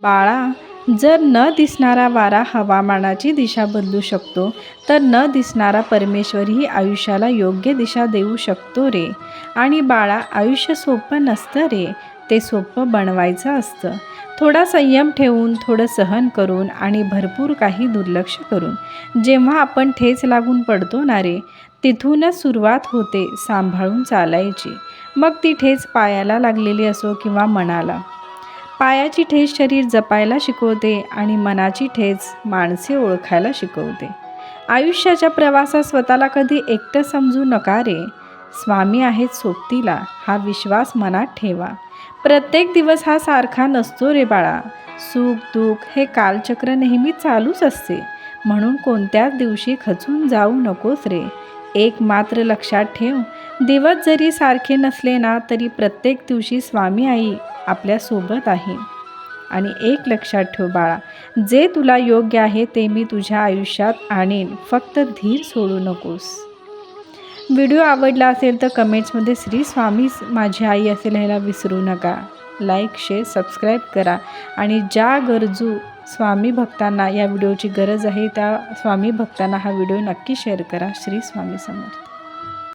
बाळा, जर न दिसणारा वारा हवामानाची दिशा बदलू शकतो, तर न दिसणारा परमेश्वरही आयुष्याला योग्य दिशा देऊ शकतो रे. आणि बाळा, आयुष्य सोपं नसतं रे, ते सोपं बनवायचं असतं. थोडा संयम ठेवून, थोडं सहन करून आणि भरपूर काही दुर्लक्ष करून. जेव्हा आपण ठेच लागून पडतो ना रे, तिथूनच सुरुवात होते सांभाळून चालायची. मग ती ठेच पायाला लागलेली असो किंवा मनाला. पायाची ठेच शरीर जपायला शिकवते आणि मनाची ठेच माणसे ओळखायला शिकवते. आयुष्याच्या प्रवासात स्वतःला कधी एकटं समजू नका रे. स्वामी आहेत सोबतीला, हा विश्वास मनात ठेवा. प्रत्येक दिवस हा सारखा नसतो रे बाळा. सुख दुःख हे कालचक्र नेहमी चालूच असते. म्हणून कोणत्याच दिवशी खचून जाऊ नकोस रे. एक मात्र लक्षात ठेव, दिवस जरी सारखे नसले ना, तरी प्रत्येक दिवशी स्वामी आई आपल्यासोबत आहे. आणि एक लक्षात ठेव बाळा, जे तुला योग्य आहे ते मी तुझ्या आयुष्यात आणेन, फक्त धीर सोडू नकोस. व्हिडिओ आवडला असेल तर कमेंट्समध्ये श्री स्वामी माझी आई असे लिहायला विसरू नका. लाईक, शेअर, सबस्क्राईब करा. आणि ज्या गरजू स्वामी भक्तांना या व्हिडिओची गरज आहे, त्या स्वामी भक्तांना हा व्हिडिओ नक्की शेअर करा. श्री स्वामी समर्थ.